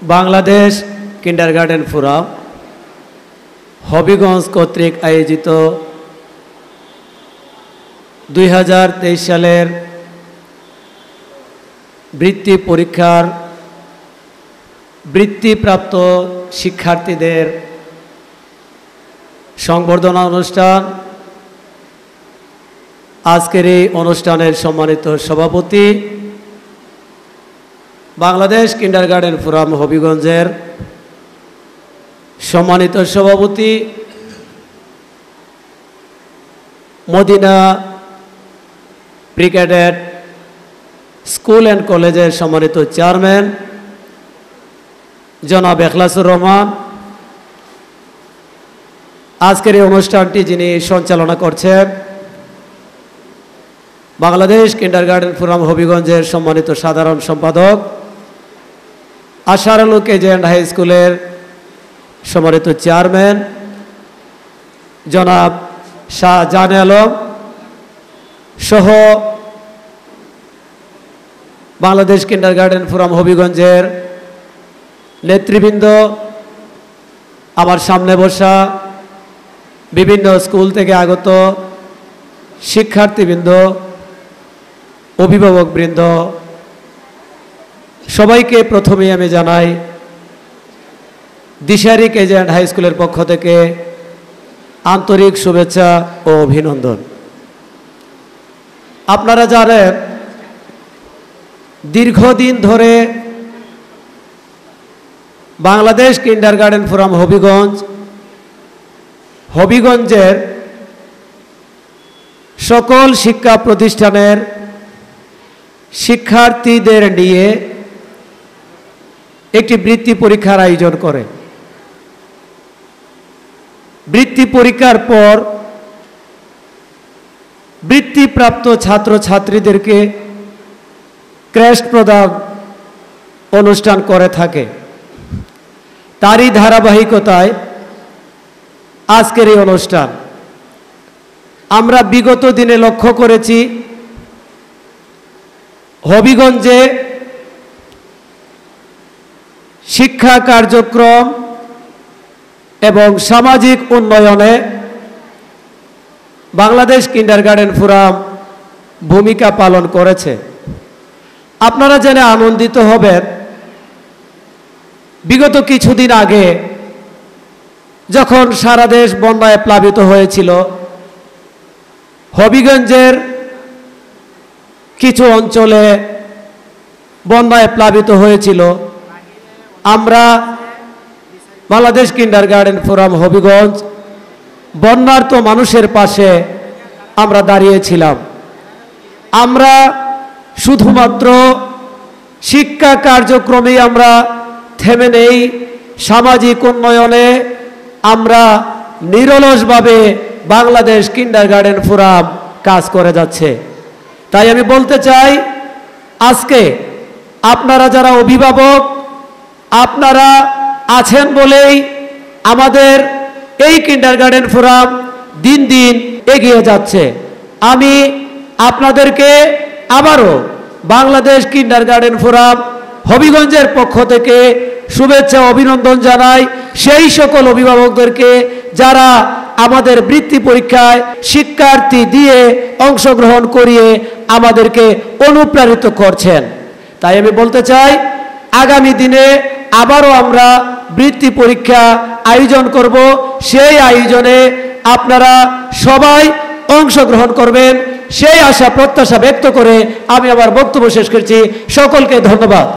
Bangladesh kindergarten forum Habiganj কর্তৃক আয়োজিত 2023 সালের বৃত্তি পরীক্ষার বৃত্তিপ্রাপ্ত শিক্ষার্থীদের সংবর্ধনা অনুষ্ঠান। আজকের এই অনুষ্ঠানের সম্মানিত সভাপতি বাংলাদেশ কিন্ডারগার্টেন ফোরাম হবিগঞ্জের সম্মানিত সভাপতি, মদিনা প্রিক্যাডেট স্কুল অ্যান্ড কলেজের সম্মানিত চেয়ারম্যান জনাব এখলাসুর রহমান, আজকের এই অনুষ্ঠানটি যিনি সঞ্চালনা করছেন বাংলাদেশ কিন্ডারগার্টেন ফোরাম হবিগঞ্জের সম্মানিত সাধারণ সম্পাদক, আশার আলো কেজি অ্যান্ড হাই স্কুলের সম্মানিত চেয়ারম্যান জনাব শাহজাহান আলম সহ বাংলাদেশ কিন্ডারগার্টেন ফোরাম হবিগঞ্জের নেতৃবৃন্দ, আমার সামনে বসা বিভিন্ন স্কুল থেকে আগত শিক্ষার্থীবৃন্দ, অভিভাবকবৃন্দ, সবাইকে প্রথমেই আমি জানাই দিশারি কেজি অ্যান্ড হাই স্কুলের পক্ষ থেকে আন্তরিক শুভেচ্ছা ও অভিনন্দন। আপনারা জানেন, দীর্ঘদিন ধরে বাংলাদেশ কিন্ডারগার্টেন ফোরাম হবিগঞ্জের সকল শিক্ষা প্রতিষ্ঠানের শিক্ষার্থীদের নিয়ে একটি বৃত্তি পরীক্ষার আয়োজন করে। বৃত্তি পরীক্ষার পর বৃত্তিপ্রাপ্ত ছাত্রছাত্রীদেরকে ক্রেস্ট প্রদান অনুষ্ঠান করে থাকে। তারই ধারাবাহিকতায় আজকের এই অনুষ্ঠান। আমরা বিগত দিনে লক্ষ্য করেছি হবিগঞ্জে শিক্ষা কার্যক্রম এবং সামাজিক উন্নয়নে বাংলাদেশ কিন্ডারগার্টেন ফোরাম ভূমিকা পালন করেছে। আপনারা জেনে আনন্দিত হবেন, বিগত কিছুদিন আগে যখন সারা দেশ বন্যায় প্লাবিত হয়েছিল, হবিগঞ্জের কিছু অঞ্চলে বন্যায় প্লাবিত হয়েছিল। আমরা বাংলাদেশ কিন্ডারগার্টেন ফোরাম হবিগঞ্জ বন্যার্ত মানুষের পাশে আমরা দাঁড়িয়েছিলাম। আমরা শুধুমাত্র শিক্ষা কার্যক্রমেই আমরা থেমে নেই, সামাজিক উন্নয়নে আমরা নিরলসভাবে বাংলাদেশ কিন্ডারগার্টেন ফোরাম কাজ করে যাচ্ছে। তাই আমি বলতে চাই, আজকে আপনারা যারা অভিভাবক, আপনারা আছেন বলেই আমাদের এই কিন্ডারগার্টেন ফোরাম দিন দিন এগিয়ে যাচ্ছে। আমি আপনাদেরকে আবারও বাংলাদেশ কিন্ডারগার্টেন ফোরাম হবিগঞ্জের পক্ষ থেকে শুভেচ্ছা অভিনন্দন জানাই সেই সকল অভিভাবকদেরকে যারা আমাদের বৃত্তি পরীক্ষায় শিক্ষার্থী দিয়ে অংশগ্রহণ করিয়ে আমাদেরকে অনুপ্রাণিত করছেন। তাই আমি বলতে চাই, আগামী দিনে আবারও আমরা বৃত্তি পরীক্ষা আয়োজন করব। সেই আয়োজনে আপনারা সবাই অংশগ্রহণ করবেন, সেই আশা প্রত্যাশা ব্যক্ত করে আমি আমার বক্তব্য শেষ করছি। সকলকে ধন্যবাদ।